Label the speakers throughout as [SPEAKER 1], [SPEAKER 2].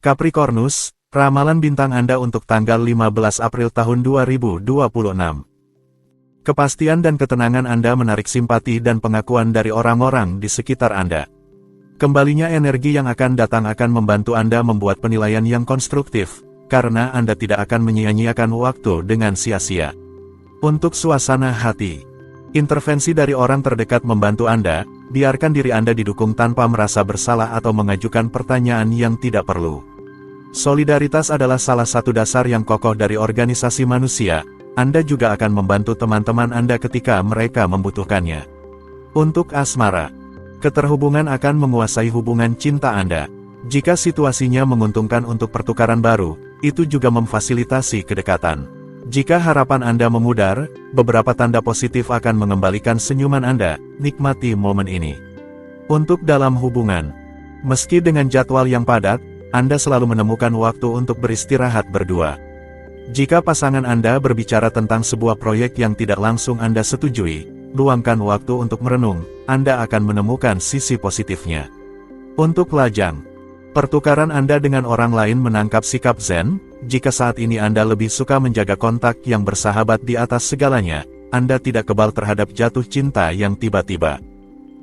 [SPEAKER 1] Capricornus, ramalan bintang Anda untuk tanggal 15 April tahun 2026. Kepastian dan ketenangan Anda menarik simpati dan pengakuan dari orang-orang di sekitar Anda. Kembalinya energi yang akan datang akan membantu Anda membuat penilaian yang konstruktif, karena Anda tidak akan menyia-nyiakan waktu dengan sia-sia. Untuk suasana hati, intervensi dari orang terdekat membantu Anda. Biarkan diri Anda didukung tanpa merasa bersalah atau mengajukan pertanyaan yang tidak perlu. Solidaritas adalah salah satu dasar yang kokoh dari organisasi manusia. Anda juga akan membantu teman-teman Anda ketika mereka membutuhkannya. Untuk asmara, keterhubungan akan menguasai hubungan cinta Anda. Jika situasinya menguntungkan untuk pertukaran baru, itu juga memfasilitasi kedekatan. Jika harapan Anda memudar, beberapa tanda positif akan mengembalikan senyuman Anda. Nikmati momen ini. Untuk dalam hubungan, meski dengan jadwal yang padat, Anda selalu menemukan waktu untuk beristirahat berdua. Jika pasangan Anda berbicara tentang sebuah proyek yang tidak langsung Anda setujui, luangkan waktu untuk merenung. Anda akan menemukan sisi positifnya. Untuk lajang, pertukaran Anda dengan orang lain menangkap sikap zen. Jika saat ini Anda lebih suka menjaga kontak yang bersahabat di atas segalanya, Anda tidak kebal terhadap jatuh cinta yang tiba-tiba.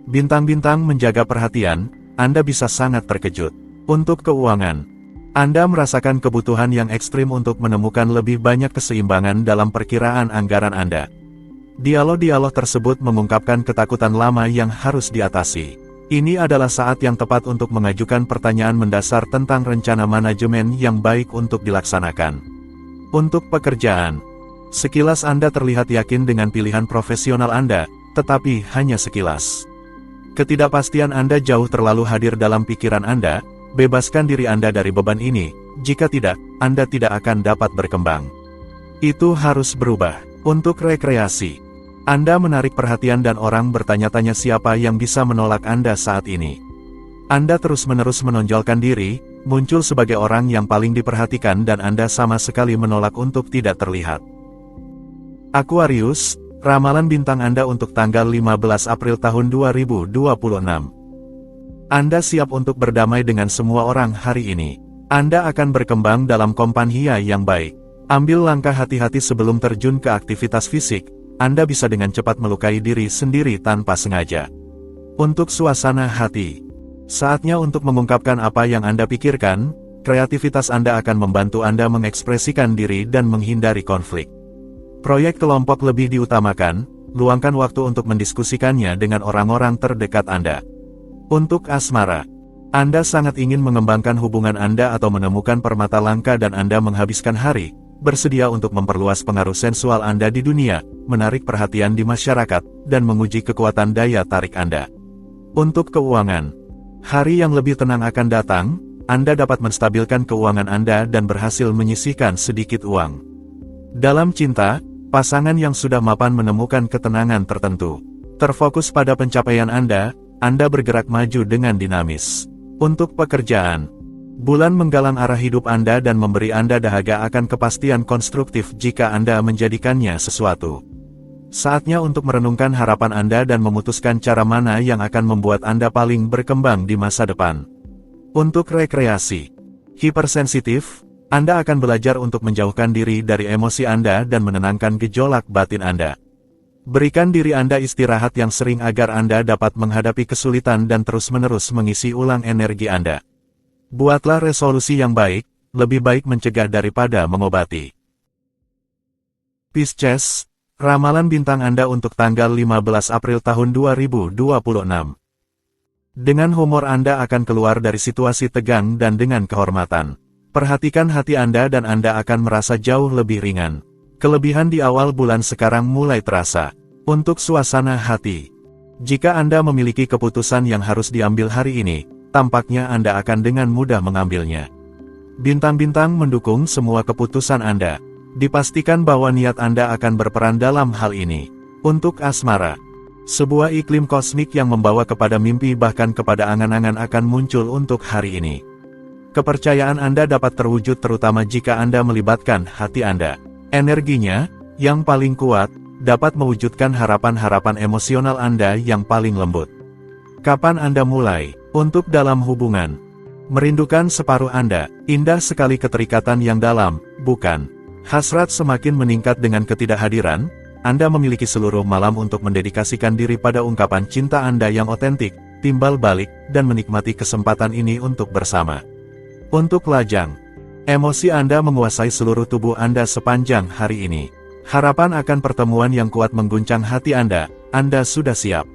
[SPEAKER 1] Bintang-bintang menjaga perhatian, Anda bisa sangat terkejut. Untuk keuangan, Anda merasakan kebutuhan yang ekstrim untuk menemukan lebih banyak keseimbangan dalam perkiraan anggaran Anda. Dialog-dialog tersebut mengungkapkan ketakutan lama yang harus diatasi. Ini adalah saat yang tepat untuk mengajukan pertanyaan mendasar tentang rencana manajemen yang baik untuk dilaksanakan. Untuk pekerjaan, sekilas Anda terlihat yakin dengan pilihan profesional Anda, tetapi hanya sekilas. Ketidakpastian Anda jauh terlalu hadir dalam pikiran Anda. Bebaskan diri Anda dari beban ini. Jika tidak, Anda tidak akan dapat berkembang. Itu harus berubah. Untuk rekreasi, Anda menarik perhatian dan orang bertanya-tanya siapa yang bisa menolak Anda saat ini. Anda terus-menerus menonjolkan diri, muncul sebagai orang yang paling diperhatikan dan Anda sama sekali menolak untuk tidak terlihat. Aquarius, ramalan bintang Anda untuk tanggal 15 April tahun 2026. Anda siap untuk berdamai dengan semua orang hari ini. Anda akan berkembang dalam kompanhia yang baik. Ambil langkah hati-hati sebelum terjun ke aktivitas fisik. Anda bisa dengan cepat melukai diri sendiri tanpa sengaja. Untuk suasana hati, saatnya untuk mengungkapkan apa yang Anda pikirkan. Kreativitas Anda akan membantu Anda mengekspresikan diri dan menghindari konflik. Proyek kelompok lebih diutamakan, luangkan waktu untuk mendiskusikannya dengan orang-orang terdekat Anda. Untuk asmara, Anda sangat ingin mengembangkan hubungan Anda atau menemukan permata langka dan Anda menghabiskan hari bersedia untuk memperluas pengaruh sensual Anda di dunia, menarik perhatian di masyarakat, dan menguji kekuatan daya tarik Anda. Untuk keuangan, hari yang lebih tenang akan datang. Anda dapat menstabilkan keuangan Anda dan berhasil menyisihkan sedikit uang. Dalam cinta, pasangan yang sudah mapan menemukan ketenangan tertentu. Terfokus pada pencapaian Anda bergerak maju dengan dinamis. Untuk pekerjaan, bulan menggalang arah hidup Anda dan memberi Anda dahaga akan kepastian konstruktif jika Anda menjadikannya sesuatu. Saatnya untuk merenungkan harapan Anda dan memutuskan cara mana yang akan membuat Anda paling berkembang di masa depan. Untuk rekreasi, hipersensitif, Anda akan belajar untuk menjauhkan diri dari emosi Anda dan menenangkan gejolak batin Anda. Berikan diri Anda istirahat yang sering agar Anda dapat menghadapi kesulitan dan terus-menerus mengisi ulang energi Anda. Buatlah resolusi yang baik, lebih baik mencegah daripada mengobati. Pisces, ramalan bintang Anda untuk tanggal 15 April tahun 2026. Dengan humor Anda akan keluar dari situasi tegang dan dengan kehormatan. Perhatikan hati Anda dan Anda akan merasa jauh lebih ringan. Kelebihan di awal bulan sekarang mulai terasa. Untuk suasana hati, jika Anda memiliki keputusan yang harus diambil hari ini, tampaknya Anda akan dengan mudah mengambilnya. Bintang-bintang mendukung semua keputusan Anda. Dipastikan bahwa niat Anda akan berperan dalam hal ini. Untuk asmara, sebuah iklim kosmik yang membawa kepada mimpi bahkan kepada angan-angan akan muncul untuk hari ini. Kepercayaan Anda dapat terwujud terutama jika Anda melibatkan hati Anda. Energinya, yang paling kuat, dapat mewujudkan harapan-harapan emosional Anda yang paling lembut. Kapan Anda mulai? Untuk dalam hubungan, Merindukan separuh Anda, indah sekali keterikatan yang dalam, bukan? Hasrat semakin meningkat dengan ketidakhadiran, Anda memiliki seluruh malam untuk mendedikasikan diri pada ungkapan cinta Anda yang otentik, timbal balik, dan menikmati kesempatan ini untuk bersama. Untuk lajang, emosi Anda menguasai seluruh tubuh Anda sepanjang hari ini. Harapan akan pertemuan yang kuat mengguncang hati Anda sudah siap.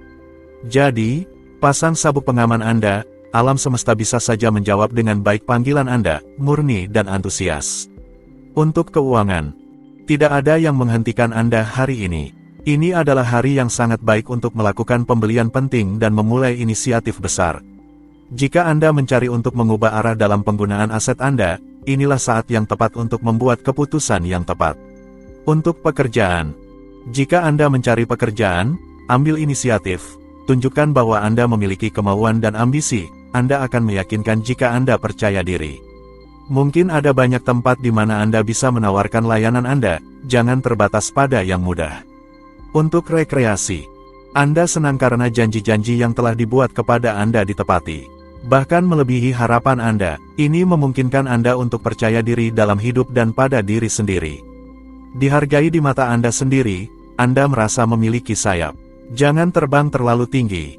[SPEAKER 1] Jadi, pasang sabuk pengaman Anda, alam semesta bisa saja menjawab dengan baik panggilan Anda, murni dan antusias. Untuk keuangan, tidak ada yang menghentikan Anda hari ini. Ini adalah hari yang sangat baik untuk melakukan pembelian penting dan memulai inisiatif besar. Jika Anda mencari untuk mengubah arah dalam penggunaan aset Anda, inilah saat yang tepat untuk membuat keputusan yang tepat. Untuk pekerjaan, jika Anda mencari pekerjaan, ambil inisiatif, tunjukkan bahwa Anda memiliki kemauan dan ambisi. Anda akan meyakinkan jika Anda percaya diri. Mungkin ada banyak tempat di mana Anda bisa menawarkan layanan Anda, jangan terbatas pada yang mudah. Untuk rekreasi, Anda senang karena janji-janji yang telah dibuat kepada Anda ditepati. Bahkan melebihi harapan Anda, ini memungkinkan Anda untuk percaya diri dalam hidup dan pada diri sendiri. Dihargai di mata Anda sendiri, Anda merasa memiliki sayap. Jangan terbang terlalu tinggi.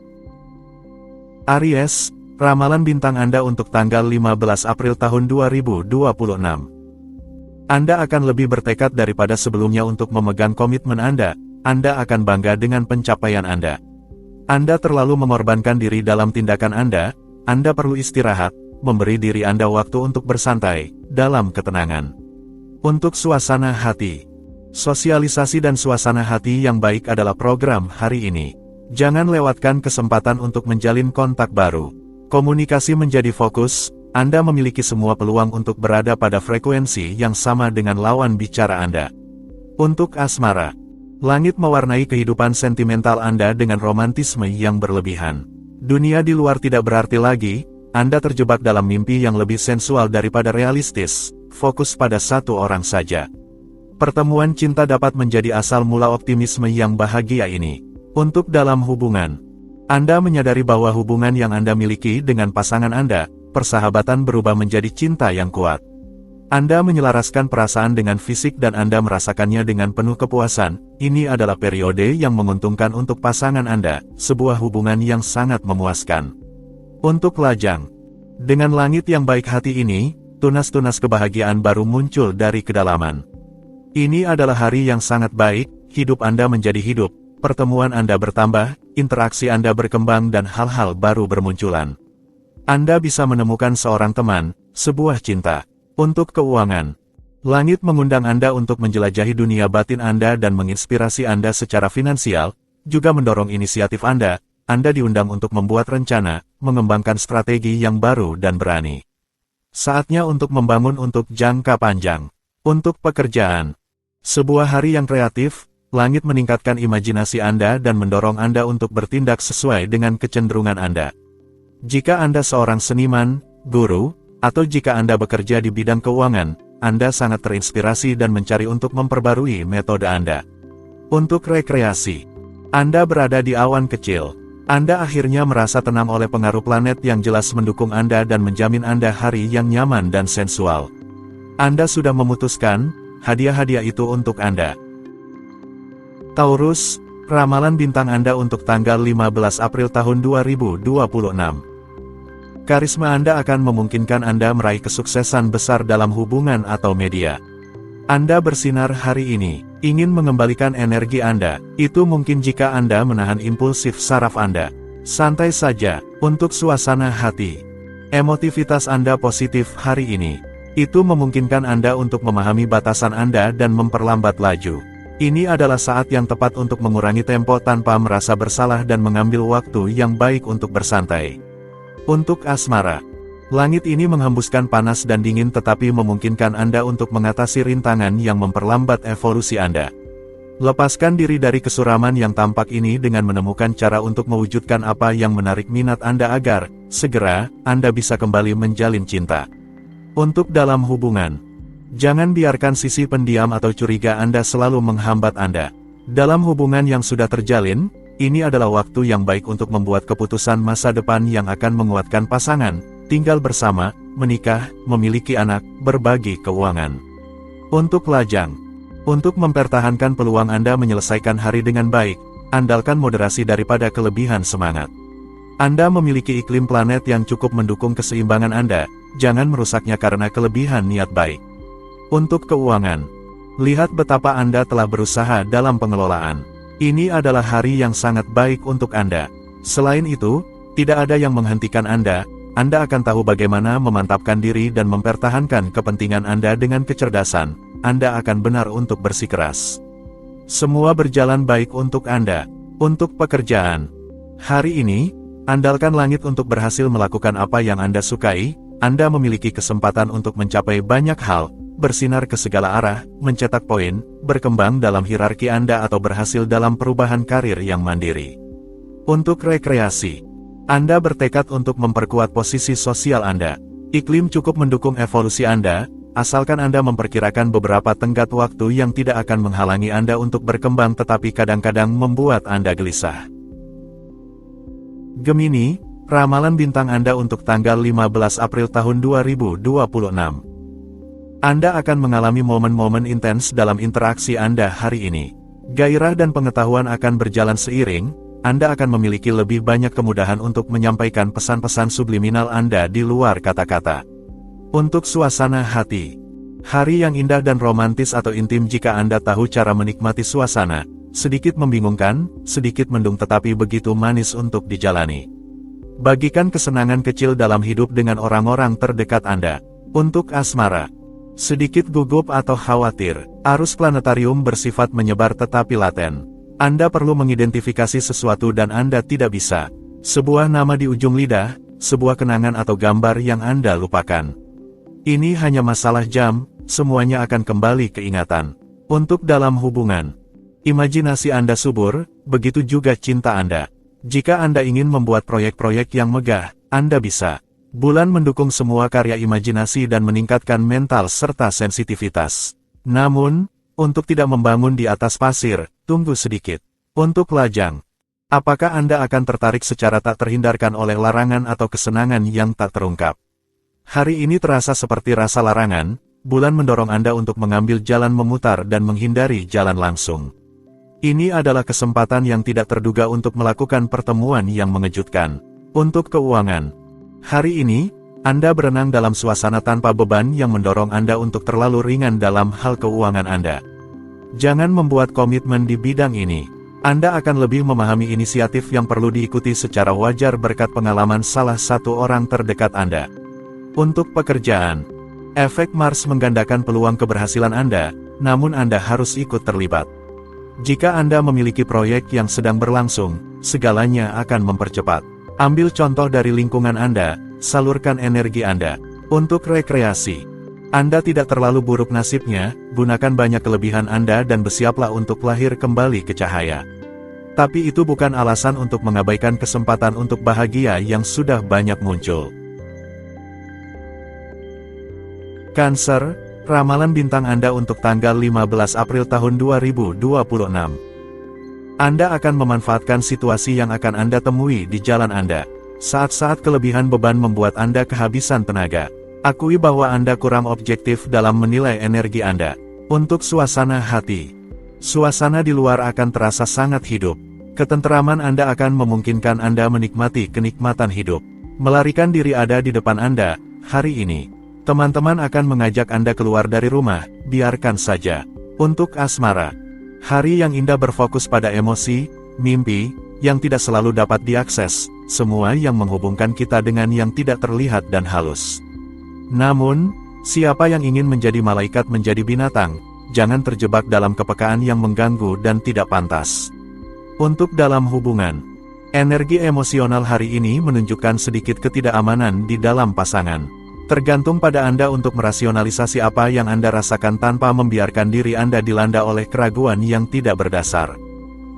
[SPEAKER 1] Aries, ramalan bintang Anda untuk tanggal 15 April tahun 2026. Anda akan lebih bertekad daripada sebelumnya untuk memegang komitmen Anda akan bangga dengan pencapaian Anda. Anda terlalu mengorbankan diri dalam tindakan Anda perlu istirahat, memberi diri Anda waktu untuk bersantai, dalam ketenangan. Untuk suasana hati, sosialisasi dan suasana hati yang baik adalah program hari ini. Jangan lewatkan kesempatan untuk menjalin kontak baru. Komunikasi menjadi fokus, Anda memiliki semua peluang untuk berada pada frekuensi yang sama dengan lawan bicara Anda. Untuk asmara, langit mewarnai kehidupan sentimental Anda dengan romantisme yang berlebihan. Dunia di luar tidak berarti lagi, Anda terjebak dalam mimpi yang lebih sensual daripada realistis, fokus pada satu orang saja. Pertemuan cinta dapat menjadi asal mula optimisme yang bahagia ini. Untuk dalam hubungan, Anda menyadari bahwa hubungan yang Anda miliki dengan pasangan Anda, persahabatan berubah menjadi cinta yang kuat. Anda menyelaraskan perasaan dengan fisik dan Anda merasakannya dengan penuh kepuasan. Ini adalah periode yang menguntungkan untuk pasangan Anda, sebuah hubungan yang sangat memuaskan. Untuk lajang, dengan langit yang baik hati ini, tunas-tunas kebahagiaan baru muncul dari kedalaman. Ini adalah hari yang sangat baik, hidup Anda menjadi hidup, pertemuan Anda bertambah, interaksi Anda berkembang dan hal-hal baru bermunculan. Anda bisa menemukan seorang teman, sebuah cinta. Untuk keuangan, langit mengundang Anda untuk menjelajahi dunia batin Anda dan menginspirasi Anda secara finansial, juga mendorong inisiatif Anda diundang untuk membuat rencana, mengembangkan strategi yang baru dan berani. Saatnya untuk membangun untuk jangka panjang. Untuk pekerjaan, sebuah hari yang kreatif, langit meningkatkan imajinasi Anda dan mendorong Anda untuk bertindak sesuai dengan kecenderungan Anda. Jika Anda seorang seniman, guru, atau jika Anda bekerja di bidang keuangan, Anda sangat terinspirasi dan mencari untuk memperbarui metode Anda. Untuk rekreasi, Anda berada di awan kecil. Anda akhirnya merasa tenang oleh pengaruh planet yang jelas mendukung Anda dan menjamin Anda hari yang nyaman dan sensual. Anda sudah memutuskan, hadiah-hadiah itu untuk Anda. Taurus, ramalan bintang Anda untuk tanggal 15 April tahun 2026. Karisma Anda akan memungkinkan Anda meraih kesuksesan besar dalam hubungan atau media. Anda bersinar hari ini, ingin mengembalikan energi Anda, itu mungkin jika Anda menahan impulsif saraf Anda. Santai saja, untuk suasana hati. Emotivitas Anda positif hari ini. Itu memungkinkan Anda untuk memahami batasan Anda dan memperlambat laju. Ini adalah saat yang tepat untuk mengurangi tempo tanpa merasa bersalah dan mengambil waktu yang baik untuk bersantai. Untuk asmara, langit ini menghembuskan panas dan dingin tetapi memungkinkan Anda untuk mengatasi rintangan yang memperlambat evolusi Anda. Lepaskan diri dari kesuraman yang tampak ini dengan menemukan cara untuk mewujudkan apa yang menarik minat Anda agar, segera, Anda bisa kembali menjalin cinta. Untuk dalam hubungan, jangan biarkan sisi pendiam atau curiga Anda selalu menghambat Anda. Dalam hubungan yang sudah terjalin, ini adalah waktu yang baik untuk membuat keputusan masa depan yang akan menguatkan pasangan, tinggal bersama, menikah, memiliki anak, berbagi keuangan. Untuk lajang. Untuk mempertahankan peluang Anda menyelesaikan hari dengan baik, andalkan moderasi daripada kelebihan semangat. Anda memiliki iklim planet yang cukup mendukung keseimbangan Anda, jangan merusaknya karena kelebihan niat baik. Untuk keuangan. Lihat betapa Anda telah berusaha dalam pengelolaan. Ini adalah hari yang sangat baik untuk Anda. Selain itu, tidak ada yang menghentikan Anda akan tahu bagaimana memantapkan diri dan mempertahankan kepentingan Anda dengan kecerdasan. Anda akan benar untuk bersikeras. Semua berjalan baik untuk Anda. Untuk pekerjaan. Hari ini, andalkan langit untuk berhasil melakukan apa yang Anda sukai. Anda memiliki kesempatan untuk mencapai banyak hal, bersinar ke segala arah, mencetak poin, berkembang dalam hierarki Anda atau berhasil dalam perubahan karir yang mandiri. Untuk rekreasi. Anda bertekad untuk memperkuat posisi sosial Anda. Iklim cukup mendukung evolusi Anda, asalkan Anda memperkirakan beberapa tenggat waktu yang tidak akan menghalangi Anda untuk berkembang tetapi kadang-kadang membuat Anda gelisah. Gemini, ramalan bintang Anda untuk tanggal 15 April tahun 2026. Anda akan mengalami momen-momen intens dalam interaksi Anda hari ini. Gairah dan pengetahuan akan berjalan seiring, Anda akan memiliki lebih banyak kemudahan untuk menyampaikan pesan-pesan subliminal Anda di luar kata-kata. Untuk suasana hati. Hari yang indah dan romantis atau intim jika Anda tahu cara menikmati suasana, sedikit membingungkan, sedikit mendung tetapi begitu manis untuk dijalani. Bagikan kesenangan kecil dalam hidup dengan orang-orang terdekat Anda. Untuk asmara. Sedikit gugup atau khawatir, arus planetarium bersifat menyebar tetapi laten. Anda perlu mengidentifikasi sesuatu dan Anda tidak bisa. Sebuah nama di ujung lidah, sebuah kenangan atau gambar yang Anda lupakan. Ini hanya masalah jam, semuanya akan kembali ke ingatan. Untuk dalam hubungan. Imajinasi Anda subur, begitu juga cinta Anda. Jika Anda ingin membuat proyek-proyek yang megah, Anda bisa. Bulan mendukung semua karya imajinasi dan meningkatkan mental serta sensitivitas. Namun, untuk tidak membangun di atas pasir, tunggu sedikit. Untuk lajang. Apakah Anda akan tertarik secara tak terhindarkan oleh larangan atau kesenangan yang tak terungkap? Hari ini terasa seperti rasa larangan, bulan mendorong Anda untuk mengambil jalan memutar dan menghindari jalan langsung. Ini adalah kesempatan yang tidak terduga untuk melakukan pertemuan yang mengejutkan. Untuk keuangan. Hari ini, Anda berenang dalam suasana tanpa beban yang mendorong Anda untuk terlalu ringan dalam hal keuangan Anda. Jangan membuat komitmen di bidang ini. Anda akan lebih memahami inisiatif yang perlu diikuti secara wajar berkat pengalaman salah satu orang terdekat Anda. Untuk pekerjaan. Efek Mars menggandakan peluang keberhasilan Anda, namun Anda harus ikut terlibat. Jika Anda memiliki proyek yang sedang berlangsung, segalanya akan mempercepat. Ambil contoh dari lingkungan Anda, salurkan energi Anda. Untuk rekreasi. Anda tidak terlalu buruk nasibnya, gunakan banyak kelebihan Anda dan bersiaplah untuk lahir kembali ke cahaya. Tapi itu bukan alasan untuk mengabaikan kesempatan untuk bahagia yang sudah banyak muncul. Cancer, ramalan bintang Anda untuk tanggal 15 April tahun 2026. Anda akan memanfaatkan situasi yang akan Anda temui di jalan Anda. Saat-saat kelebihan beban membuat Anda kehabisan tenaga. Akui bahwa Anda kurang objektif dalam menilai energi Anda. Untuk suasana hati. Suasana di luar akan terasa sangat hidup. Ketenteraman Anda akan memungkinkan Anda menikmati kenikmatan hidup. Melarikan diri ada di depan Anda, hari ini. Teman-teman akan mengajak Anda keluar dari rumah, biarkan saja. Untuk asmara. Hari yang indah berfokus pada emosi, mimpi, yang tidak selalu dapat diakses, semua yang menghubungkan kita dengan yang tidak terlihat dan halus. Namun, siapa yang ingin menjadi malaikat menjadi binatang, jangan terjebak dalam kepekaan yang mengganggu dan tidak pantas. Untuk dalam hubungan. Energi emosional hari ini menunjukkan sedikit ketidakamanan di dalam pasangan. Tergantung pada Anda untuk merasionalisasi apa yang Anda rasakan tanpa membiarkan diri Anda dilanda oleh keraguan yang tidak berdasar.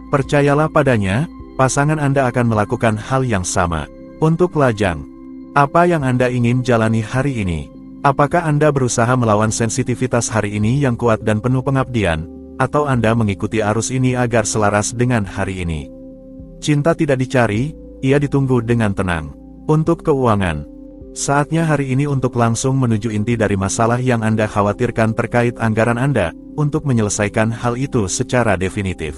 [SPEAKER 1] Percayalah padanya, pasangan Anda akan melakukan hal yang sama. Untuk lajang. Apa yang Anda ingin jalani hari ini? Apakah Anda berusaha melawan sensitivitas hari ini yang kuat dan penuh pengabdian, atau Anda mengikuti arus ini agar selaras dengan hari ini? Cinta tidak dicari, ia ditunggu dengan tenang. Untuk keuangan. Saatnya hari ini untuk langsung menuju inti dari masalah yang Anda khawatirkan terkait anggaran Anda, untuk menyelesaikan hal itu secara definitif.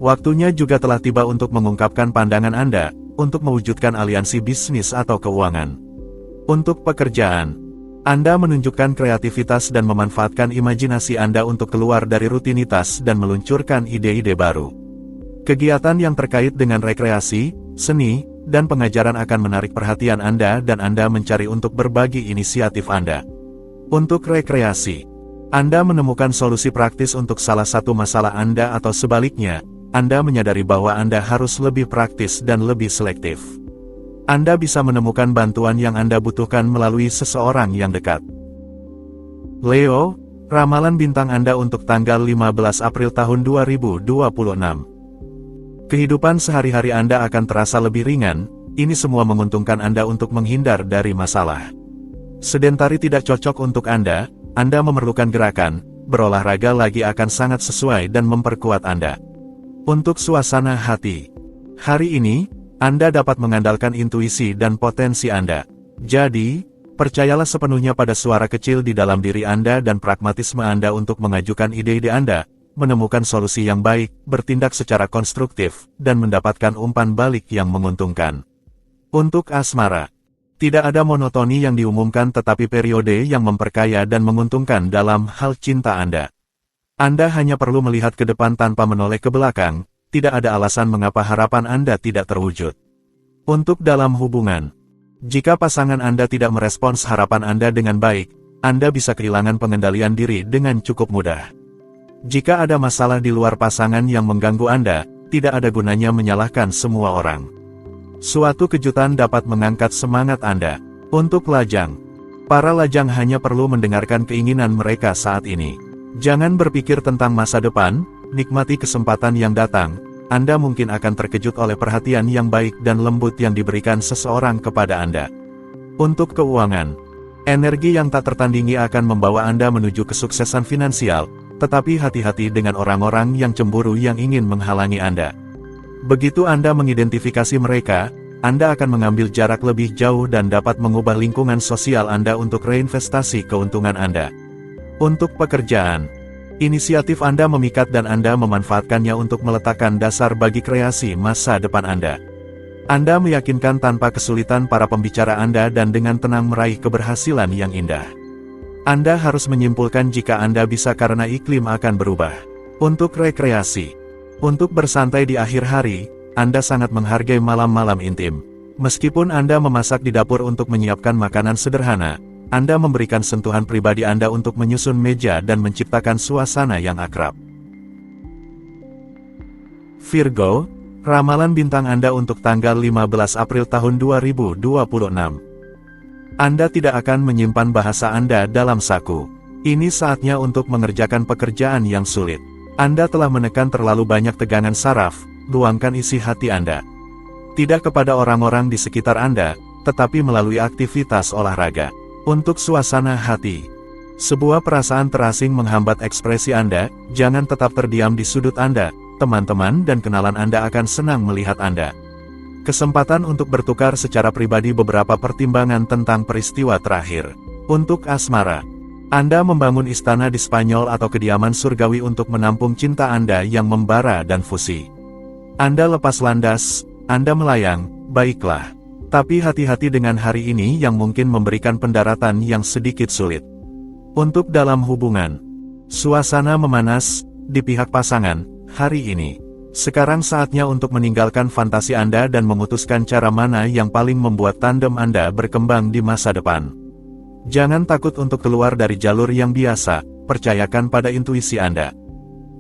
[SPEAKER 1] Waktunya juga telah tiba untuk mengungkapkan pandangan Anda, untuk mewujudkan aliansi bisnis atau keuangan. Untuk pekerjaan, Anda menunjukkan kreativitas dan memanfaatkan imajinasi Anda untuk keluar dari rutinitas dan meluncurkan ide-ide baru. Kegiatan yang terkait dengan rekreasi, seni, dan pengajaran akan menarik perhatian Anda dan Anda mencari untuk berbagi inisiatif Anda. Untuk rekreasi, Anda menemukan solusi praktis untuk salah satu masalah Anda atau sebaliknya, Anda menyadari bahwa Anda harus lebih praktis dan lebih selektif. Anda bisa menemukan bantuan yang Anda butuhkan melalui seseorang yang dekat. Leo, ramalan bintang Anda untuk tanggal 15 April tahun 2026. Kehidupan sehari-hari Anda akan terasa lebih ringan, ini semua menguntungkan Anda untuk menghindar dari masalah. Sedentari tidak cocok untuk Anda memerlukan gerakan, berolahraga lagi akan sangat sesuai dan memperkuat Anda. Untuk suasana hati, hari ini, Anda dapat mengandalkan intuisi dan potensi Anda. Jadi, percayalah sepenuhnya pada suara kecil di dalam diri Anda dan pragmatisme Anda untuk mengajukan ide-ide Anda, menemukan solusi yang baik, bertindak secara konstruktif, dan mendapatkan umpan balik yang menguntungkan. Untuk asmara, tidak ada monotoni yang diumumkan tetapi periode yang memperkaya dan menguntungkan dalam hal cinta Anda. Anda hanya perlu melihat ke depan tanpa menoleh ke belakang, tidak ada alasan mengapa harapan Anda tidak terwujud. Untuk dalam hubungan, jika pasangan Anda tidak merespons harapan Anda dengan baik, Anda bisa kehilangan pengendalian diri dengan cukup mudah. Jika ada masalah di luar pasangan yang mengganggu Anda, tidak ada gunanya menyalahkan semua orang. Suatu kejutan dapat mengangkat semangat Anda. Untuk lajang, para lajang hanya perlu mendengarkan keinginan mereka saat ini. Jangan berpikir tentang masa depan, nikmati kesempatan yang datang. Anda mungkin akan terkejut oleh perhatian yang baik dan lembut yang diberikan seseorang kepada Anda. Untuk keuangan, energi yang tak tertandingi akan membawa Anda menuju kesuksesan finansial, tetapi hati-hati dengan orang-orang yang cemburu yang ingin menghalangi Anda. Begitu Anda mengidentifikasi mereka, Anda akan mengambil jarak lebih jauh dan dapat mengubah lingkungan sosial Anda untuk reinvestasi keuntungan Anda. Untuk pekerjaan, inisiatif Anda memikat dan Anda memanfaatkannya untuk meletakkan dasar bagi kreasi masa depan Anda. Anda meyakinkan tanpa kesulitan para pembicara Anda dan dengan tenang meraih keberhasilan yang indah. Anda harus menyimpulkan jika Anda bisa karena iklim akan berubah. Untuk rekreasi, untuk bersantai di akhir hari, Anda sangat menghargai malam-malam intim. Meskipun Anda memasak di dapur untuk menyiapkan makanan sederhana, Anda memberikan sentuhan pribadi Anda untuk menyusun meja dan menciptakan suasana yang akrab. Virgo, ramalan bintang Anda untuk tanggal 15 April tahun 2026. Anda tidak akan menyimpan bahasa Anda dalam saku. Ini saatnya untuk mengerjakan pekerjaan yang sulit. Anda telah menekan terlalu banyak tegangan saraf, luangkan isi hati Anda. Tidak kepada orang-orang di sekitar Anda, tetapi melalui aktivitas olahraga. Untuk suasana hati, sebuah perasaan terasing menghambat ekspresi Anda, jangan tetap terdiam di sudut Anda, teman-teman dan kenalan Anda akan senang melihat Anda. Kesempatan untuk bertukar secara pribadi beberapa pertimbangan tentang peristiwa terakhir. Untuk asmara, Anda membangun istana di Spanyol atau kediaman surgawi untuk menampung cinta Anda yang membara dan fusi. Anda lepas landas, Anda melayang, baiklah. Tapi hati-hati dengan hari ini yang mungkin memberikan pendaratan yang sedikit sulit. Untuk dalam hubungan, suasana memanas di pihak pasangan hari ini. Sekarang saatnya untuk meninggalkan fantasi Anda dan memutuskan cara mana yang paling membuat tandem Anda berkembang di masa depan. Jangan takut untuk keluar dari jalur yang biasa, percayakan pada intuisi Anda.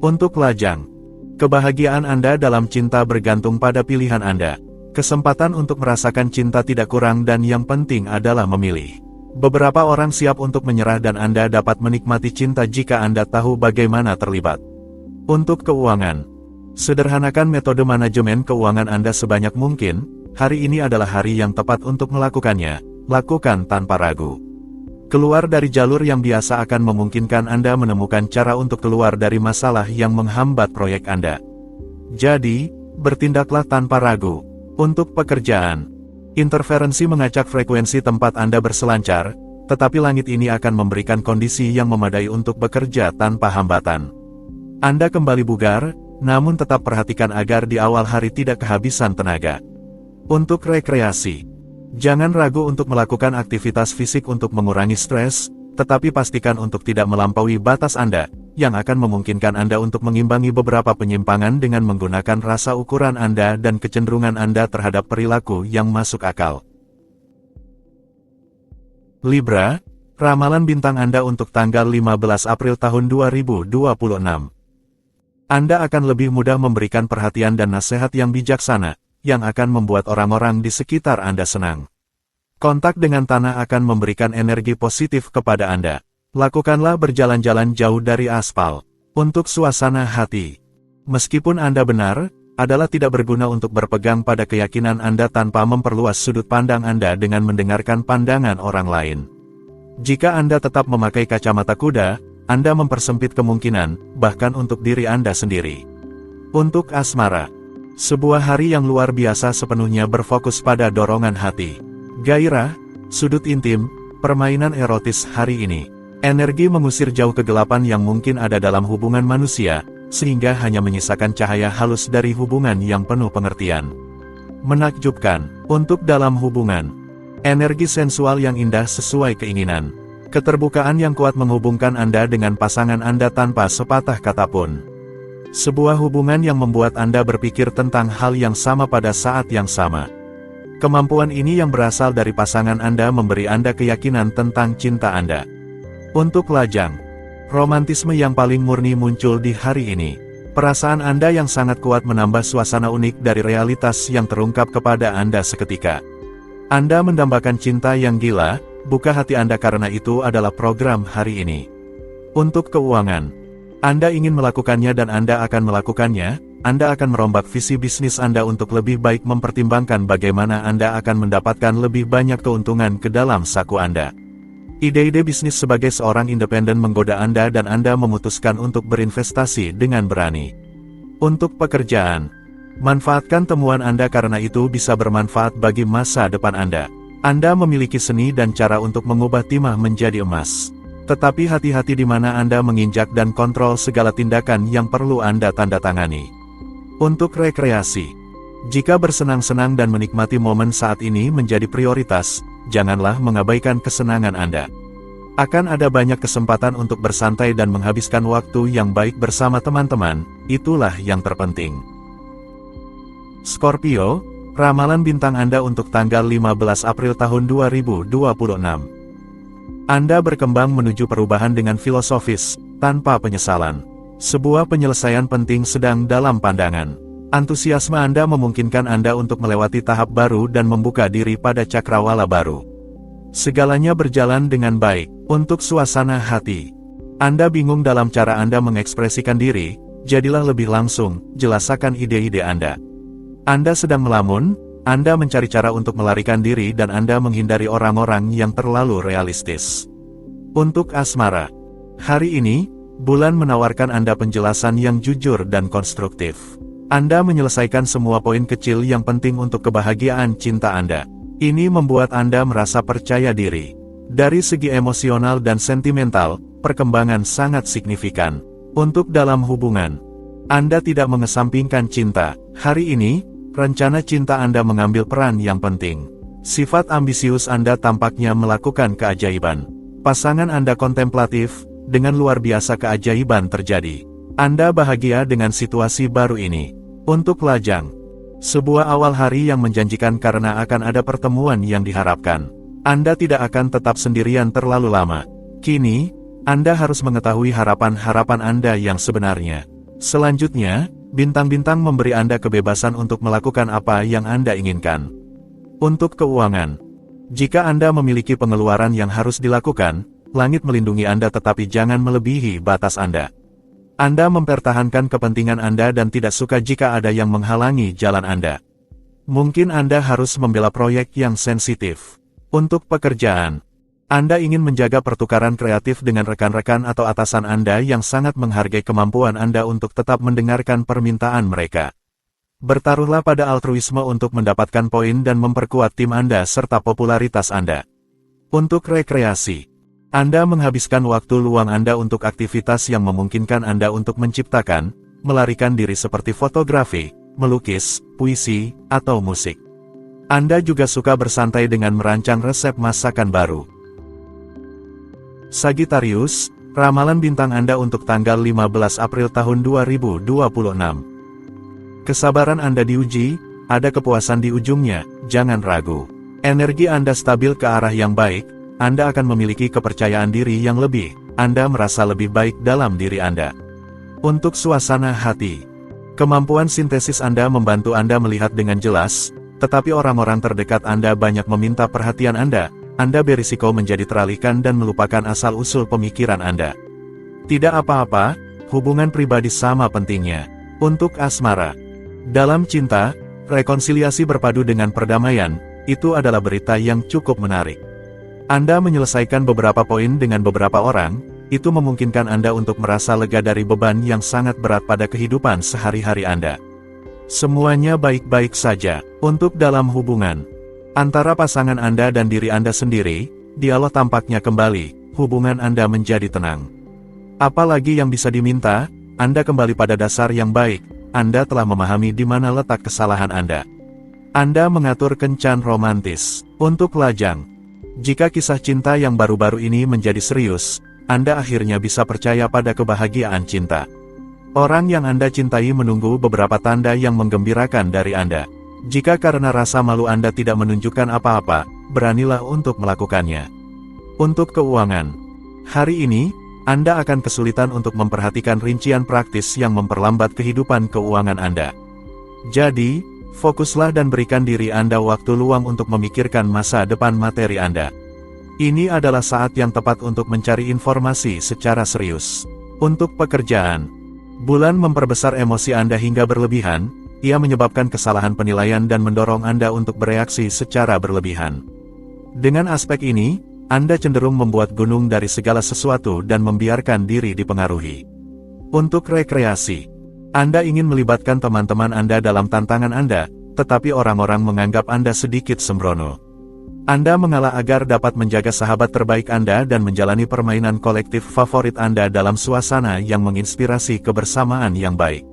[SPEAKER 1] Untuk lajang, kebahagiaan Anda dalam cinta bergantung pada pilihan Anda. Kesempatan untuk merasakan cinta tidak kurang dan yang penting adalah memilih. Beberapa orang siap untuk menyerah dan Anda dapat menikmati cinta jika Anda tahu bagaimana terlibat. Untuk keuangan, sederhanakan metode manajemen keuangan Anda sebanyak mungkin. Hari ini adalah hari yang tepat untuk melakukannya. Lakukan tanpa ragu. Keluar dari jalur yang biasa akan memungkinkan Anda menemukan cara untuk keluar dari masalah yang menghambat proyek Anda. Jadi, bertindaklah tanpa ragu. Untuk pekerjaan, Interferensi mengacak frekuensi tempat Anda berselancar, tetapi langit ini akan memberikan kondisi yang memadai untuk bekerja tanpa hambatan. Anda kembali bugar, namun tetap perhatikan agar di awal hari tidak kehabisan tenaga. Untuk rekreasi, jangan ragu untuk melakukan aktivitas fisik untuk mengurangi stres, tetapi pastikan untuk tidak melampaui batas Anda, yang akan memungkinkan Anda untuk mengimbangi beberapa penyimpangan dengan menggunakan rasa ukuran Anda dan kecenderungan Anda terhadap perilaku yang masuk akal. Libra, ramalan bintang Anda untuk tanggal 15 April tahun 2026. Anda akan lebih mudah memberikan perhatian dan nasihat yang bijaksana, yang akan membuat orang-orang di sekitar Anda senang. Kontak dengan tanah akan memberikan energi positif kepada Anda. Lakukanlah berjalan-jalan jauh dari aspal. Untuk suasana hati, meskipun Anda benar, adalah tidak berguna untuk berpegang pada keyakinan Anda tanpa memperluas sudut pandang Anda dengan mendengarkan pandangan orang lain. Jika Anda tetap memakai kacamata kuda, Anda mempersempit kemungkinan, bahkan untuk diri Anda sendiri. Untuk asmara, sebuah hari yang luar biasa sepenuhnya berfokus pada dorongan hati. Gairah, sudut intim, permainan erotis hari ini. Energi mengusir jauh kegelapan yang mungkin ada dalam hubungan manusia, sehingga hanya menyisakan cahaya halus dari hubungan yang penuh pengertian. Menakjubkan, untuk dalam hubungan. Energi sensual yang indah sesuai keinginan. Keterbukaan yang kuat menghubungkan Anda dengan pasangan Anda tanpa sepatah kata pun. Sebuah hubungan yang membuat Anda berpikir tentang hal yang sama pada saat yang sama. Kemampuan ini yang berasal dari pasangan Anda memberi Anda keyakinan tentang cinta Anda. Untuk lajang, romantisme yang paling murni muncul di hari ini. Perasaan Anda yang sangat kuat menambah suasana unik dari realitas yang terungkap kepada Anda seketika. Anda mendambakan cinta yang gila, buka hati Anda karena itu adalah program hari ini. Untuk keuangan, Anda ingin melakukannya dan Anda akan melakukannya. Anda akan merombak visi bisnis Anda untuk lebih baik mempertimbangkan bagaimana Anda akan mendapatkan lebih banyak keuntungan ke dalam saku Anda. Ide-ide bisnis sebagai seorang independen menggoda Anda dan Anda memutuskan untuk berinvestasi dengan berani. Untuk pekerjaan, manfaatkan temuan Anda karena itu bisa bermanfaat bagi masa depan Anda. Anda memiliki seni dan cara untuk mengubah timah menjadi emas. Tetapi hati-hati di mana Anda menginjak dan kontrol segala tindakan yang perlu Anda tanda tangani. Untuk rekreasi, jika bersenang-senang dan menikmati momen saat ini menjadi prioritas, janganlah mengabaikan kesenangan Anda. Akan ada banyak kesempatan untuk bersantai dan menghabiskan waktu yang baik bersama teman-teman, itulah yang terpenting. Scorpio, ramalan bintang Anda untuk tanggal 15 April tahun 2026. Anda berkembang menuju perubahan dengan filosofis, tanpa penyesalan. Sebuah penyelesaian penting sedang dalam pandangan. Antusiasme Anda memungkinkan Anda untuk melewati tahap baru dan membuka diri pada cakrawala baru. Segalanya berjalan dengan baik. Untuk suasana hati, Anda bingung dalam cara Anda mengekspresikan diri, jadilah lebih langsung, jelaskan ide-ide Anda. Anda sedang melamun, Anda mencari cara untuk melarikan diri dan Anda menghindari orang-orang yang terlalu realistis. Untuk asmara, hari ini, bulan menawarkan Anda penjelasan yang jujur dan konstruktif. Anda menyelesaikan semua poin kecil yang penting untuk kebahagiaan cinta Anda. Ini membuat Anda merasa percaya diri. Dari segi emosional dan sentimental, perkembangan sangat signifikan. Untuk dalam hubungan, Anda tidak mengesampingkan cinta. Hari ini, rencana cinta Anda mengambil peran yang penting. Sifat ambisius Anda tampaknya melakukan keajaiban. Pasangan Anda kontemplatif, dengan luar biasa keajaiban terjadi. Anda bahagia dengan situasi baru ini. Untuk lajang, sebuah awal hari yang menjanjikan karena akan ada pertemuan yang diharapkan. Anda tidak akan tetap sendirian terlalu lama. Kini, Anda harus mengetahui harapan-harapan Anda yang sebenarnya. Selanjutnya, bintang-bintang memberi Anda kebebasan untuk melakukan apa yang Anda inginkan. Untuk keuangan, jika Anda memiliki pengeluaran yang harus dilakukan, langit melindungi Anda tetapi jangan melebihi batas Anda. Anda mempertahankan kepentingan Anda dan tidak suka jika ada yang menghalangi jalan Anda. Mungkin Anda harus membela proyek yang sensitif. Untuk pekerjaan, Anda ingin menjaga pertukaran kreatif dengan rekan-rekan atau atasan Anda yang sangat menghargai kemampuan Anda untuk tetap mendengarkan permintaan mereka. Bertaruhlah pada altruisme untuk mendapatkan poin dan memperkuat tim Anda serta popularitas Anda. Untuk rekreasi, Anda menghabiskan waktu luang Anda untuk aktivitas yang memungkinkan Anda untuk menciptakan, melarikan diri seperti fotografi, melukis, puisi, atau musik. Anda juga suka bersantai dengan merancang resep masakan baru. Sagittarius, ramalan bintang Anda untuk tanggal 15 April tahun 2026. Kesabaran Anda diuji, ada kepuasan di ujungnya, jangan ragu. Energi Anda stabil ke arah yang baik, Anda akan memiliki kepercayaan diri yang lebih, Anda merasa lebih baik dalam diri Anda. Untuk suasana hati, kemampuan sintesis Anda membantu Anda melihat dengan jelas, tetapi orang-orang terdekat Anda banyak meminta perhatian Anda berisiko menjadi teralihkan dan melupakan asal-usul pemikiran Anda. Tidak apa-apa, hubungan pribadi sama pentingnya. Untuk asmara, dalam cinta, rekonsiliasi berpadu dengan perdamaian, itu adalah berita yang cukup menarik. Anda menyelesaikan beberapa poin dengan beberapa orang, itu memungkinkan Anda untuk merasa lega dari beban yang sangat berat pada kehidupan sehari-hari Anda. Semuanya baik-baik saja. Untuk dalam hubungan, antara pasangan Anda dan diri Anda sendiri, dialog tampaknya kembali, hubungan Anda menjadi tenang. Apalagi yang bisa diminta, Anda kembali pada dasar yang baik. Anda telah memahami di mana letak kesalahan Anda. Anda mengatur kencan romantis. Untuk lajang, jika kisah cinta yang baru-baru ini menjadi serius, Anda akhirnya bisa percaya pada kebahagiaan cinta. Orang yang Anda cintai menunggu beberapa tanda yang menggembirakan dari Anda. Jika karena rasa malu Anda tidak menunjukkan apa-apa, beranilah untuk melakukannya. Untuk keuangan, hari ini, Anda akan kesulitan untuk memperhatikan rincian praktis yang memperlambat kehidupan keuangan Anda. Jadi, fokuslah dan berikan diri Anda waktu luang untuk memikirkan masa depan materi Anda. Ini adalah saat yang tepat untuk mencari informasi secara serius. Untuk pekerjaan, bulan memperbesar emosi Anda hingga berlebihan, ia menyebabkan kesalahan penilaian dan mendorong Anda untuk bereaksi secara berlebihan. Dengan aspek ini, Anda cenderung membuat gunung dari segala sesuatu dan membiarkan diri dipengaruhi. Untuk rekreasi, Anda ingin melibatkan teman-teman Anda dalam tantangan Anda, tetapi orang-orang menganggap Anda sedikit sembrono. Anda mengalah agar dapat menjaga sahabat terbaik Anda dan menjalani permainan kolektif favorit Anda dalam suasana yang menginspirasi kebersamaan yang baik.